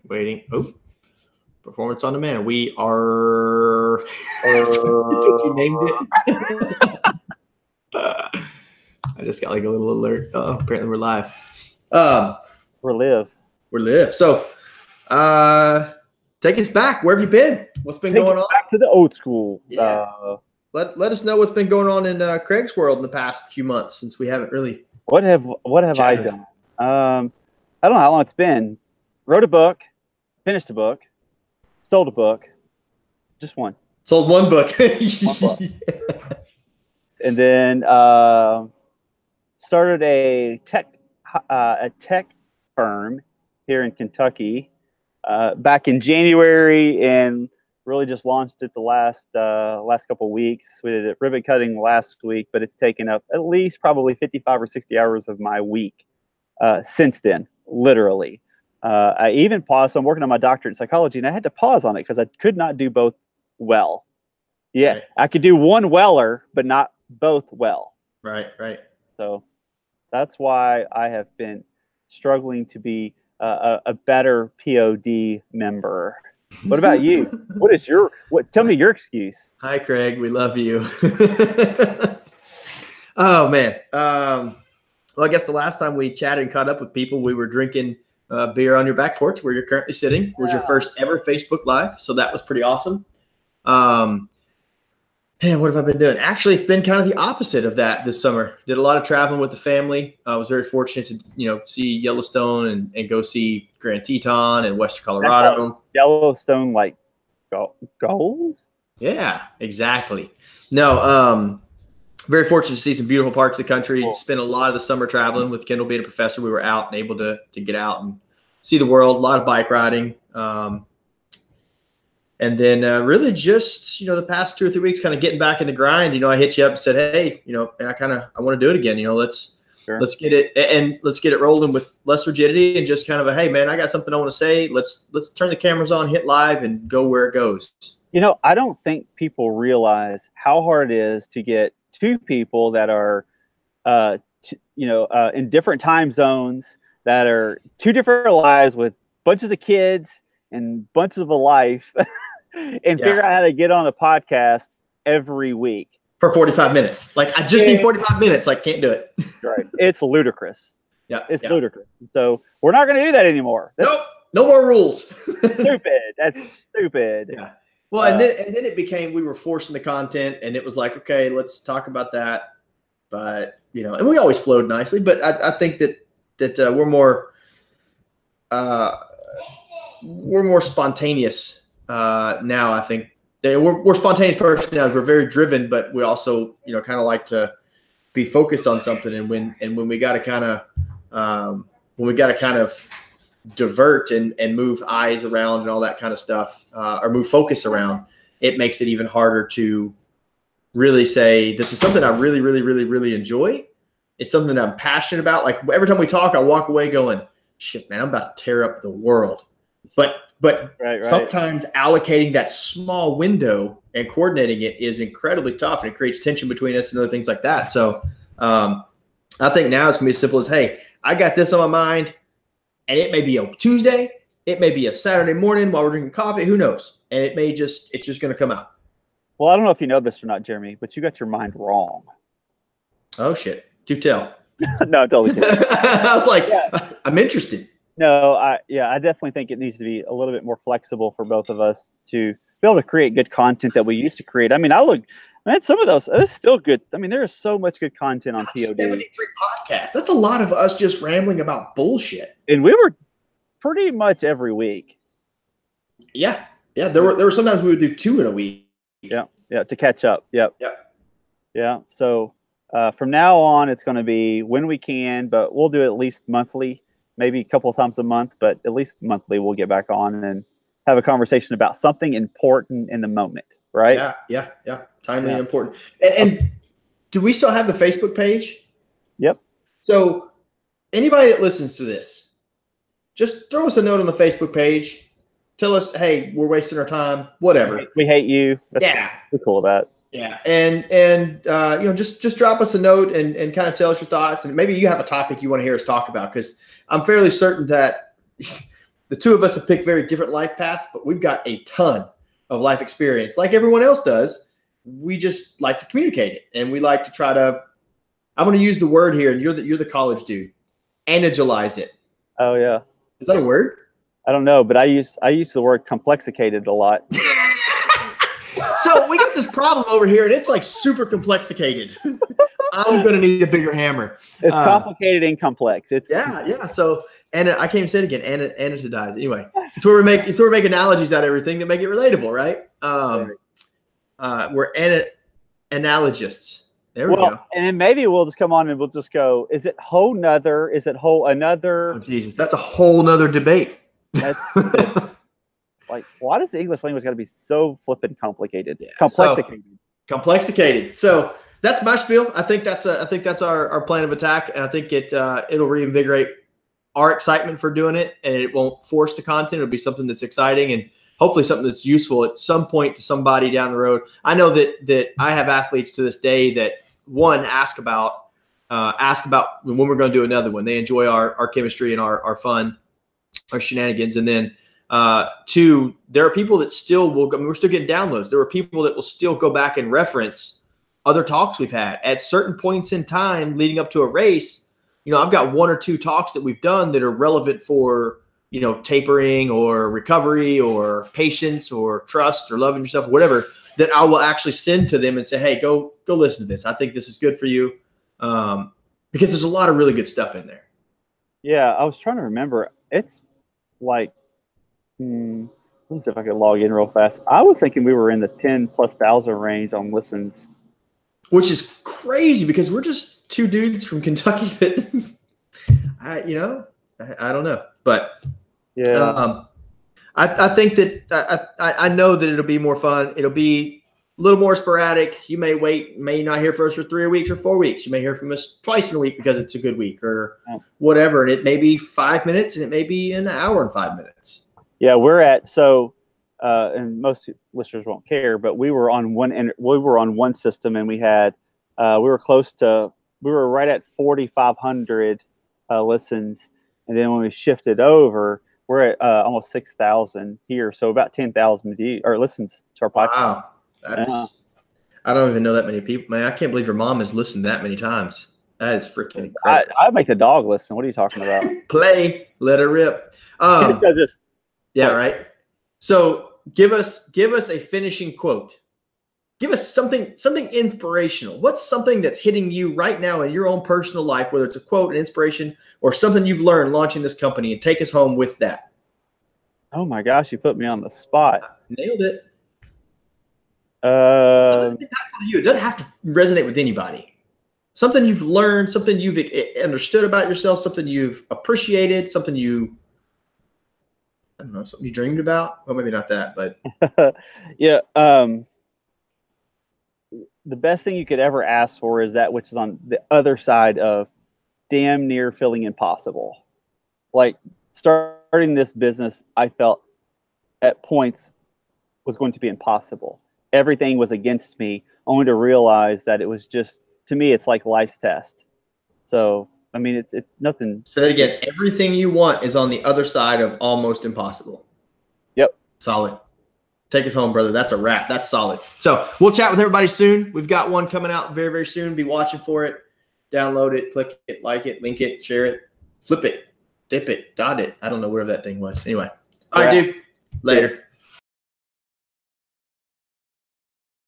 Waiting. Oh, performance on demand. We are. That's what you named it. I just got like a little alert. Oh, apparently we're live. We're live. We're live. So, take us back. Where have you been? What's been going on? Back to the old school. Yeah. Let us know what's been going on in Craig's world in the past few months, since we haven't really. What have I done? I don't know how long it's been. Wrote a book, finished a book, sold a book, just one. Sold one book. One book. And then started a tech firm here in Kentucky back in January, and really just launched it the last couple of weeks. We did ribbon cutting last week, but it's taken up at least probably 55 or 60 hours of my week since then, literally. I even paused. So I'm working on my doctorate in psychology, and I had to pause on it because I could not do both well. Yeah, right. I could do one weller, but not both well. Right. So that's why I have been struggling to be a better POD member. What about you? Tell me your excuse. Hi, Craig. We love you. Oh, man. Well, I guess the last time we chatted and caught up with people, we were drinking beer on your back porch where you're currently sitting. It was your first ever Facebook Live, so that was pretty awesome. Man, what have I been doing? Actually, it's been kind of the opposite of that this summer. Did a lot of traveling with the family. I was very fortunate to, see Yellowstone and go see Grand Teton and Western Colorado. Yellowstone, like gold? Yeah, exactly. No, very fortunate to see some beautiful parts of the country. Cool. Spent a lot of the summer traveling with Kendall being a professor. We were out and able to get out and see the world. A lot of bike riding. And then really just, the past 2 or 3 weeks kind of getting back in the grind. I hit you up and said, hey, and I want to do it again. Let's get it and let's get it rolling with less rigidity and just kind of hey, man, I got something I want to say. Let's turn the cameras on, hit live and go where it goes. I don't think people realize how hard it is to get two people that are, in different time zones, that are two different lives with bunches of kids and bunches of a life. And figure out how to get on a podcast every week for 45 minutes. Like I just need 45 minutes. Like can't do it. Right. It's ludicrous. Yeah. It's ludicrous. So we're not going to do that anymore. Nope. No more rules. Stupid. That's stupid. Yeah. Well, and then it became, we were forcing the content and it was like, okay, let's talk about that. But, and we always flowed nicely, but I think that we're more spontaneous now. I think we're spontaneous personalities. We're very driven, but we also, kind of like to be focused on something. And when we got to kind of divert and move eyes around and all that kind of stuff, or move focus around, it makes it even harder to really say, this is something I really, really, really, really enjoy. It's something that I'm passionate about. Like every time we talk, I walk away going, shit, man, I'm about to tear up the world. But right. Sometimes allocating that small window and coordinating it is incredibly tough, and it creates tension between us and other things like that. So I think now it's going to be as simple as, hey, I got this on my mind, and it may be a Tuesday, it may be a Saturday morning while we're drinking coffee, who knows? And it's just going to come out. Well, I don't know if you know this or not, Jeremy, but you got your mind wrong. Oh, shit. Do tell. No, totally kidding. I was like, I'm interested. No, I definitely think it needs to be a little bit more flexible for both of us to be able to create good content that we used to create. I mean, some of those, it's still good. I mean, there is so much good content on POD. 73 podcasts. That's a lot of us just rambling about bullshit. And we were pretty much every week. Yeah. There were sometimes we would do 2 in a week. Yeah, to catch up. Yep. Yeah. So from now on, it's going to be when we can, but we'll do it at least monthly. Maybe a couple of times a month, but at least monthly we'll get back on and have a conversation about something important in the moment, right? Yeah. Timely and important. And do we still have the Facebook page? Yep. So anybody that listens to this, just throw us a note on the Facebook page. Tell us, hey, we're wasting our time, whatever. We hate you. We're cool with that. Yeah. And just drop us a note and kind of tell us your thoughts. And maybe you have a topic you want to hear us talk about, because I'm fairly certain that the two of us have picked very different life paths, but we've got a ton of life experience like everyone else does. We just like to communicate it, and we like to try to, I'm going to use the word here, and you're the college dude, anagilize it. Oh yeah. Is that a word? I don't know, but I use the word complexicated a lot. So we got this problem over here, and it's like super complexicated. I'm going to need a bigger hammer. It's complicated and complex. It's yeah. So, and I can't even say it again. Anatidize. Anyway, it's where we make analogies out of everything that make it relatable, right? We're analogists. There we go. And then maybe we'll just come on and we'll just go, is it whole nother? Is it whole another? Oh, Jesus, that's a whole nother debate. That's like, why does the English language got to be so flippin' complicated? Yeah. Complexicated. So that's my spiel. I think that's our plan of attack, and I think it'll reinvigorate our excitement for doing it, and it won't force the content. It'll be something that's exciting and hopefully something that's useful at some point to somebody down the road. I know that I have athletes to this day that ask about when we're going to do another one. They enjoy our chemistry and our fun, our shenanigans, and then two, there are people that still will. I mean, we're still getting downloads. There are people that will still go back and reference other talks we've had at certain points in time leading up to a race. You know, I've got one or two talks that we've done that are relevant for, you know, tapering or recovery or patience or trust or loving yourself, whatever, that I will actually send to them and say, hey, go listen to this. I think this is good for you. Because there's a lot of really good stuff in there. Yeah, I was trying to remember. It's like, let me see if I could log in real fast. I was thinking we were in the 10,000+ range on listens. Which is crazy because we're just two dudes from Kentucky that, I don't know. But yeah, I think that I know that it'll be more fun. It'll be a little more sporadic. You may not hear from us for 3 weeks or 4 weeks. You may hear from us twice in a week because it's a good week or whatever. And it may be 5 minutes and it may be an hour and 5 minutes. Yeah, and most listeners won't care, but we were on one system, and we were right at 4,500 listens, and then when we shifted over, we're at almost 6,000 here, so about 10,000 views or listens to our podcast. Wow, I don't even know that many people, man. I can't believe your mom has listened that many times. That is freaking incredible. I make the dog listen. What are you talking about? Play, let her rip. Yeah, right. So give us a finishing quote. Give us something inspirational. What's something that's hitting you right now in your own personal life, whether it's a quote, an inspiration, or something you've learned launching this company, and take us home with that. Oh my gosh, you put me on the spot. Nailed it. It doesn't have to resonate with anybody. Something you've learned, something you've understood about yourself, something you've appreciated, something you dreamed about. Well, maybe not that, but yeah. The best thing you could ever ask for is that which is on the other side of damn near feeling impossible. Like starting this business, I felt at points was going to be impossible. Everything was against me, only to realize that it was just, to me, it's like life's test. So, I mean, it's nothing. Say that again. Everything you want is on the other side of almost impossible. Yep. Solid. Take us home, brother. That's a wrap. That's solid. So we'll chat with everybody soon. We've got one coming out very, very soon. Be watching for it. Download it, click it, like it, link it, share it, flip it, dip it, dot it. I don't know where that thing was. Anyway. All right, dude. Later.